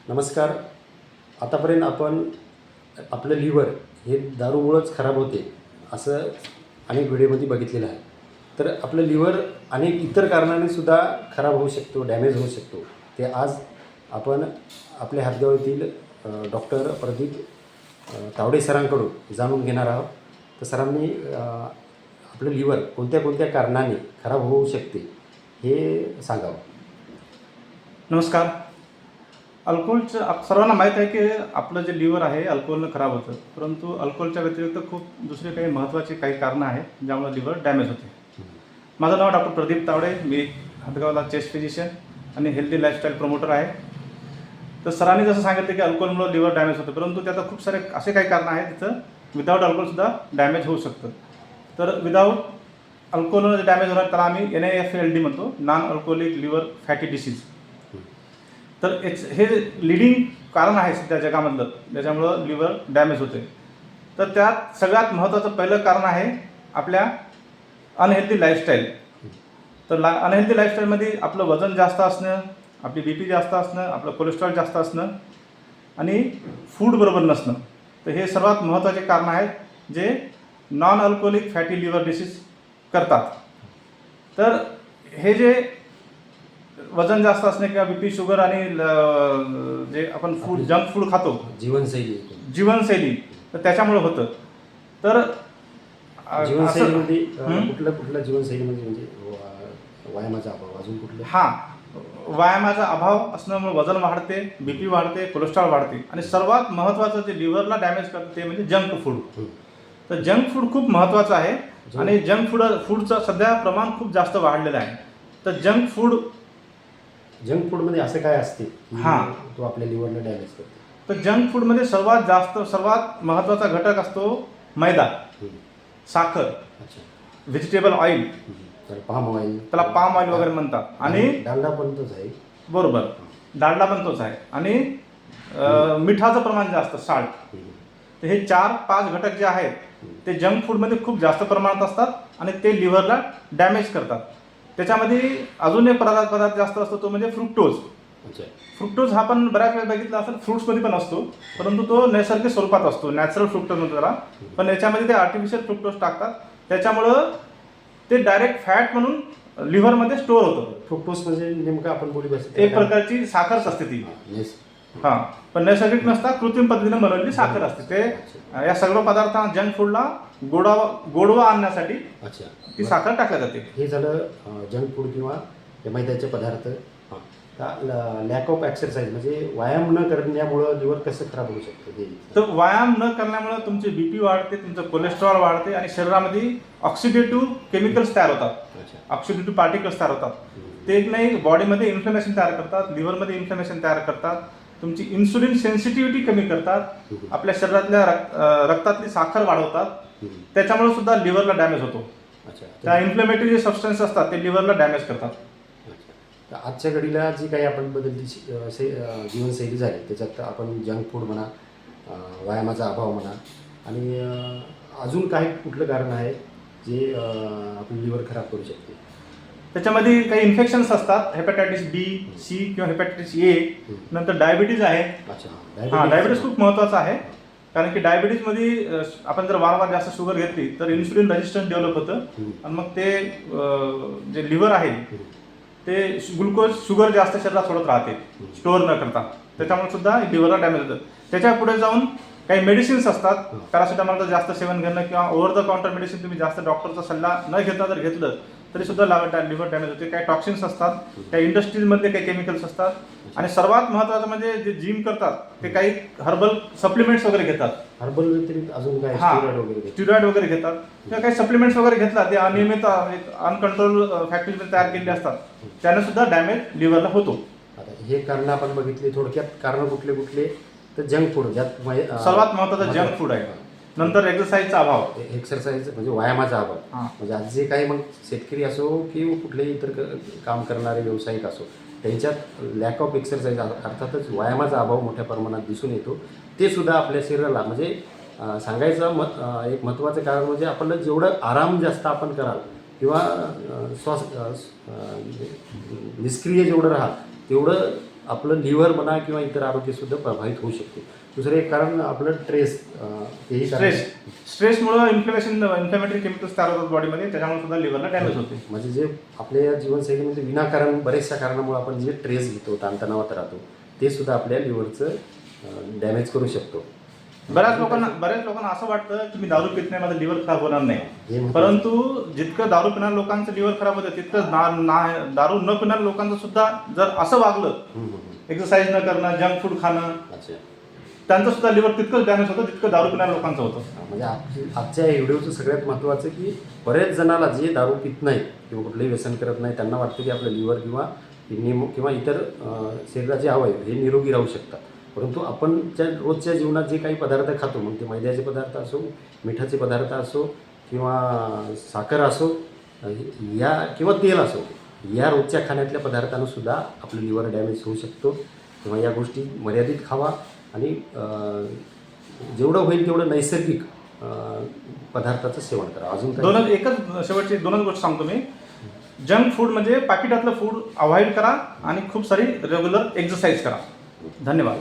नमस्कार. आतापर्यंत आपण आपलं लिव्हर हे दारूमुळंच खराब होते असं अनेक व्हिडिओमध्ये बघितलेलं आहे. तर आपलं लिव्हर अनेक इतर कारणाने सुद्धा खराब होऊ शकतो, डॅमेज होऊ शकतो. ते आज आपण आपल्या हातगाव येथील डॉक्टर प्रदीप तावडे सरांकडून जाणून घेणार आहोत. तर सरांनी आपलं लिव्हर कोणत्या कोणत्या कारणाने खराब होऊ शकते हे सांगावं. नमस्कार. अल्कोहोलचं सर्वांना माहीत आहे की आपलं जे लिव्हर आहे अल्कोहोलनं खराब होतं, परंतु अल्कोहोलच्या व्यतिरिक्त खूप दुसरे काही महत्त्वाचे काही कारणं आहेत ज्यामुळे लिव्हर डॅमेज होते. माझं नाव डॉक्टर प्रदीप तावडे, मी हातगावला चेस्ट फिजिशियन आणि हेल्दी लाईफस्टाईल प्रमोटर आहे. तर सरांनी जसं सांगितलं की अल्कोहोलमुळे लिव्हर डॅमेज होतं, परंतु त्याचं खूप सारे असे काही कारणं आहेत तिथं विदाऊट अल्कोहोलसुद्धा डॅमेज होऊ शकतं. तर विदाऊट अल्कोहोलनं जे डॅमेज होणार त्याला आम्ही NAFLD म्हणतो, non alcoholic liver fatty disease. तर हे लिडिंग कारण आहे सध्या जगामधलं ज्याच्यामुळं लिव्हर डॅमेज होते. तर त्यात सगळ्यात महत्त्वाचं पहिलं कारण आहे आपल्या अनहेल्दी लाईफस्टाईल. तर अनहेल्दी लाईफस्टाईलमध्ये आपलं वजन जास्त असणं, आपली BP जास्त असणं, आपलं कोलेस्ट्रॉल जास्त असणं आणि फूड बरोबर नसणं. तर हे सर्वात महत्त्वाचे कारण आहेत जे non alcoholic fatty liver disease करतात. तर हे जे वजन जास्त असणे किंवा BP, शुगर आणि जे आपण फूड जंक फूड खातो, जीवनशैली, तर त्याच्यामुळे होतं. तर जीवनशैलीमध्ये कुठलं जीवनशैलीमध्ये म्हणजे व्यायामाचा अभाव, अजून कुठलं? व्यायामाचा अभाव असण्यामुळे वजन वाढते, BP वाढते, कोलेस्ट्रॉल वाढते आणि सर्वात महत्त्वाचं जे लिव्हरला डॅमेज करतं ते म्हणजे जंक फूड. तर जंक फूड खूप महत्त्वाचं आहे आणि जंक फूडचं सध्या प्रमाण खूप जास्त वाढलेलं आहे. तर जंक फूडमध्ये असं काय असते तो आपल्या लिव्हरला डॅमेज करतो? तर जंक फूडमध्ये सर्वात महत्त्वाचा घटक असतो मैदा, साखर, व्हेजिटेबल ऑइल, त्याला पाम ऑइल वगैरे म्हणतात, आणि डालडा पण तोच आहे. बरोबर, डालडा पण तोच आहे, आणि मिठाचं प्रमाण जास्त, साल्ट. तर हे 4-5 घटक जे आहेत ते जंक फूडमध्ये खूप जास्त प्रमाणात असतात आणि ते लिव्हरला डॅमेज करतात. त्याच्यामध्ये अजून एक पदार्थ जास्त असतो तो म्हणजे फ्रुक्टोज. फ्रुक्टोज हा पण बऱ्याच वेळा बघितला असेल, फ्रुट्समध्ये पण असतो, परंतु तो नैसर्गिक स्वरूपात असतो, नॅचरल फ्रुक्टोज म्हणतो त्याला. पण याच्यामध्ये ते आर्टिफिशियल फ्रुक्टोज टाकतात, त्याच्यामुळं ते डायरेक्ट फॅट म्हणून लिव्हरमध्ये स्टोअर होतं. फ्रुक्टोज म्हणजे नेमकं आपण बोलू एक प्रकारची साखरच असते ती. पण नैसर्गिक नसता, कृत्रिम पद्धतीने बनवलेली साखर असते. ते या सर्व पदार्थांना जंक फूडला गोडवा आणण्यासाठी ती साखर टाकल्या जाते. हे झालं जंक फूड किंवा मैद्याचे पदार्थ. लॅक ऑफ एक्सरसाइज म्हणजे व्यायाम न करण्यामुळं लिव्हर कसं खराब होऊ शकतं? तर व्यायाम न करण्यामुळे तुमची BP वाढते, तुमचं कोलेस्ट्रॉल वाढते आणि शरीरामध्ये ऑक्सिडेटिव्ह केमिकल्स तयार होतात, ऑक्सिडेटिव्ह पार्टिकल्स तयार होतात. ते एक नाही, बॉडीमध्ये इन्फ्लेमेशन तयार करतात, लिव्हरमध्ये इन्फ्लेमेशन तयार करतात, तुमची इन्सुलिन सेन्सिटिव्हिटी कमी करतात, आपल्या शरीरातल्या रक्तातली साखर वाढवतात. त्याच्यामुळे सुद्धा लिव्हरला डॅमेज होतो. त्या इन्फ्लेमेटरी जे सबस्टन्स असतात ते लिव्हरला डॅमेज करतात. तर आजच्या घडीला जी काही आपण बदलती जीवनशैली झाली त्याच्यात आपण जंक फूड म्हणा, व्यायामाचा अभाव म्हणा, आणि अजून काही कुठलं कारण आहे जे आपलं लिव्हर खराब करू शकते? त्याच्यामध्ये काही इन्फेक्शन्स असतात, हेपॅटायटिस B, C किंवा हेपॅटायटिस A. नंतर डायबिटीज आहे. डायबिटीज खूप महत्त्वाचा आहे, कारण की डायबिटीजमध्ये आपण जर वारंवार जास्त शुगर घेतली तर इन्सुलिन रेजिस्टन्स डेव्हलप होतं आणि मग ते जे लिव्हर आहे ते ग्लुकोज, शुगर जास्त शरीरात सोडत राहते स्टोअर न करता, त्याच्यामुळे सुद्धा लिव्हरला डॅमेज होतं. त्याच्या पुढे जाऊन काही मेडिसिन्स असतात, पॅरासिटामॉलचं जास्त सेवन घेणं किंवा ओव्हर द काउंटर मेडिसिन तुम्ही जास्त डॉक्टरचा सल्ला न घेता जर घेतलं तरी सुद्धा लिव्हर डॅमेज होते. काही टॉक्सिन्स असतात, काही इंडस्ट्रीजमधले काही केमिकल्स असतात, आणि सर्वात महत्त्वाचं म्हणजे जे जिम करतात ते काही हर्बल सप्लिमेंट्स वगैरे घेतात. हर्बल व्यतिरिक्त अजून काय? स्टिरॉइड वगैरे घेतात किंवा काही सप्लिमेंट्स वगैरे घेतला, ते अनियमित अनकंट्रोल फॅक्टरीमध्ये तयार केलेले असतात, त्याने सुद्धा डॅमेज लिव्हरला होतो. आता हे कारण आपण बघितले थोडक्यात. कारण कुठले कुठले? तर जंक फूड, ज्यात सर्वात महत्त्वाचं जंक फूड आहे. नंतर एक्सरसाइजचा अभाव. एक्सरसाइज म्हणजे व्यायामाचा अभाव. म्हणजे आज जे काही मग शेतकरी असो की कुठलेही इतर काम करणारे व्यावसायिक असो, त्यांच्यात लॅक ऑफ एक्सरसाइज अर्थातच व्यायामाचा अभाव मोठ्या प्रमाणात दिसून येतो. ते सुद्धा आपल्या शरीराला म्हणजे सांगायचं एक महत्त्वाचं कारण म्हणजे आपल्याला जेवढं आराम जास्त आपण कराल किंवा निष्क्रिय जेवढं राहाल तेवढं आपलं लिव्हर म्हणा किंवा इतर आरोग्यसुद्धा प्रभावित होऊ शकते. दुसरं एक कारण आपलं तेही कारण स्ट्रेसमुळे इन्फ्लेमेटरी केमिकल्स तयार होतात बॉडीमध्ये, त्याच्यामुळे सुद्धा लिव्हरला डॅमेज होते. म्हणजे जे आपल्या जीवनशैलीमध्ये विनाकारण बऱ्याचशा कारणामुळे आपण जे ट्रेस घेतो, ताणतणावात राहतो, ते सुद्धा आपल्या लिव्हरचं डॅमेज करू शकतो. बऱ्याच लोकांना असं वाटतं की मी दारू पित नाही, माझं लिव्हर खराब होणार नाही. हे परंतु जितकं दारू पिणाऱ्या लोकांचं लिव्हर खराब होतं, तितकं दारू न पिणाऱ्या लोकांचं सुद्धा जर असं वागलं, एक्सरसाइज न करणं, जंक फूड खाणं, अच्छा, त्यांचं सुद्धा लिव्हर तितकंच डॅमेज होतं जितकं दारू पिणाऱ्या लोकांचं होतं. म्हणजे आजच्या व्हिडिओचं सगळ्यात महत्त्वाचं की बरेच जणाला जे दारू पित नाही किंवा कुठलंही व्यसन करत नाही, त्यांना वाटतं की आपलं लिव्हर किंवा किडनी किंवा इतर शरीराचे अवयव हे निरोगी राहू शकतात. परंतु आपण रोजच्या जीवनात जे काही पदार्थ खातो, मग ते मैद्याचे पदार्थ असो, मिठाचे पदार्थ असो किंवा साखर असो या किंवा तेल असो, या रोजच्या खाण्यातल्या पदार्थांना सुद्धा आपलं लिव्हर डॅमेज होऊ शकतो. किंवा या गोष्टी मर्यादित खावा आणि जेवढं होईल तेवढं नैसर्गिक पदार्थाचं सेवन करा. अजून एकच शेवटची दोनच गोष्ट सांगतो मी. जंक फूड म्हणजे पॅकेटातलं फूड अवॉइड करा आणि खूप सारी रेग्युलर एक्सरसाइज करा. धन्यवाद.